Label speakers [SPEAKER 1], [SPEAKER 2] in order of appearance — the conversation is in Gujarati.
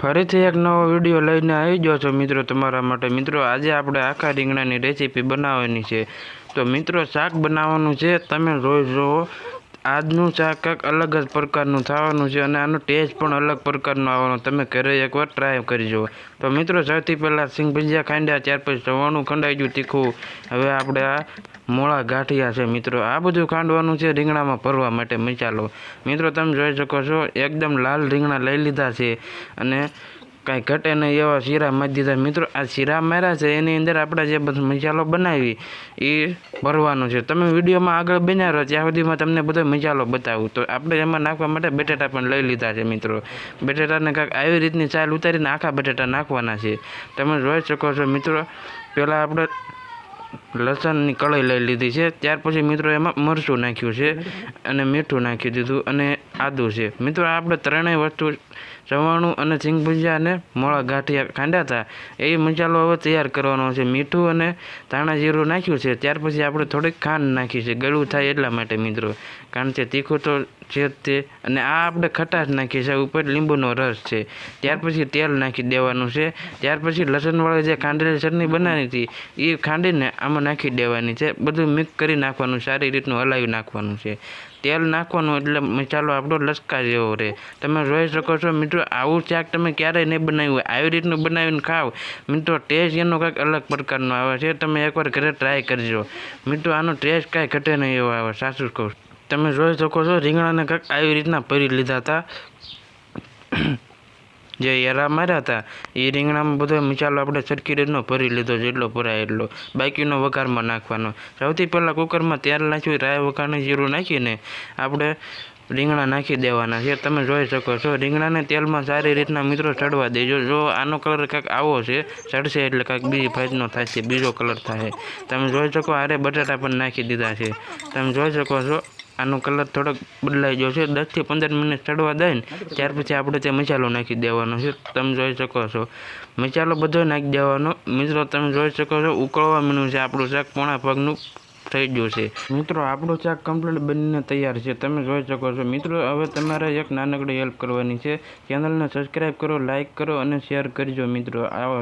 [SPEAKER 1] ફરીથી એક નવો વિડીયો લઈને આવી ગયો છો મિત્રો તમારા માટે। મિત્રો આજે આપણે આખા રીંગણાની રેસીપી બનાવવાની છે। તો મિત્રો શાક બનાવવાનું છે, તમે જોઈ જુઓ। આજનું શાક કંઈક અલગ જ પ્રકારનું થવાનું છે અને આનો ટેસ્ટ પણ અલગ પ્રકારનો આવવાનો, તમે ઘરે એકવાર ટ્રાય કરી જુઓ। તો મિત્રો સૌથી પહેલાં સિંગ ભજીયા ખાંડ્યા, ત્યાર પછી ચવાણું ખંડાઈ ગયું તીખું। હવે આપણે આ મોળા ગાંઠિયા છે મિત્રો, આ બધું ખાંડવાનું છે રીંગણામાં ભરવા માટે મસાલો। મિત્રો તમે જોઈ શકો છો એકદમ લાલ રીંગણા લઈ લીધા છે અને કાંઈ ઘટે નહીં એવા શીરા મારી દીધા। મિત્રો આ શીરા માર્યા છે એની અંદર આપણે જે બધો મસાલો બનાવી એ ભરવાનો છે। તમે વિડીયોમાં આગળ બન્યા રહો ત્યાં સુધીમાં તમને બધો મસાલો બતાવું। તો આપણે એમાં નાખવા માટે બટેટા પણ લઈ લીધા છે મિત્રો। બટેટાને કાંઈક આવી રીતની ચાલ ઉતારીને આખા બટેટા નાખવાના છે, તમે જોઈ શકો છો મિત્રો। પહેલાં આપણે લસણની કળાઈ લઈ લીધી છે, ત્યાર પછી મિત્રો એમાં મરચું નાખ્યું છે અને મીઠું નાખી દીધું અને આદું છે। મિત્રો આપણે ત્રણેય વસ્તુ ચવાણું અને સિંગ ભજીયા અને મોળા ગાંઠિયા ખાંડ્યા હતા એ મસાલો હવે તૈયાર કરવાનો છે। મીઠું અને ધાણા જીરું નાખ્યું છે, ત્યાર પછી આપણે થોડીક ખાંડ નાખી છે ગળું થાય એટલા માટે મિત્રો, કારણ કે તીખું તો છે જ તે। અને આ આપણે ખટાશ નાખી છે, ઉપર લીંબુનો રસ છે। ત્યાર પછી તેલ નાખી દેવાનું છે, ત્યાર પછી લસણવાળી જે ખાંડેલી ચટણી બનાવી હતી એ ખાંડીને આમાં નાખી દેવાની છે। બધું મિક્સ કરી નાખવાનું, સારી રીતનું હલાવી નાખવાનું છે। તેલ નાખવાનું એટલે મસાલો આપણો લસકા જેવો રહે। તમે જોઈ શકો છો મિત્રો, આવું શાક તમે ક્યારેય નહીં બનાવ્યું હોય, આવી રીતનું બનાવીને ખાવ મિત્રો, ટેસ્ટ એનો કંઈક અલગ પ્રકારનો આવે છે। તમે એકવાર ઘરે ટ્રાય કરજો મિત્રો, આનો ટેસ્ટ કાંઈ ઘટે નહીં એવો આવે, સાચું કહું। તમે જોઈ શકો છો રીંગણાને કંઈક આવી રીતના ભરી લીધા હતા, જે એરા માર્યા હતા એ રીંગણામાં બધો મસાલો આપણે સરખી રીતનો ભરી લીધો, જેટલો ભરાય એટલો, બાકીનો વઘારમાં નાખવાનો। સૌથી પહેલાં કુકરમાં તેલ નાખ્યું, રાઈ વઘારનું જીરું નાખીને આપણે રીંગણા નાખી દેવાના છે। તમે જોઈ શકો છો રીંગણાને તેલમાં સારી રીતના મિત્રો ચડવા દેજો। જો આનો કલર કાંઈક આવો છે, ચડશે એટલે કાંઈક બીજી ભાતનો થશે, બીજો કલર થાય। તમે જોઈ શકો આરે બટાટા પણ નાખી દીધા છે, તમે જોઈ શકો છો આનો કલર થોડોક બદલાઈ ગયો છે। 10 થી 15 મિનિટ ચડવા દઈને ત્યાર પછી આપણે તે મસાલો નાખી દેવાનો છે। તમે જોઈ શકો છો મસાલો બધો નાખી દેવાનો મિત્રો। તમે જોઈ શકો છો ઉકળવા મીનું છે આપણું શાક, પોણા પગનું થઈ ગયું છે મિત્રો। આપણું શાક કમ્પ્લીટ બનીને તૈયાર છે, તમે જોઈ શકો છો મિત્રો। હવે તમારે એક નાનકડી હેલ્પ કરવાની છે, ચેનલને સબસ્ક્રાઈબ કરો, લાઇક કરો અને શેર કરજો મિત્રો। આવા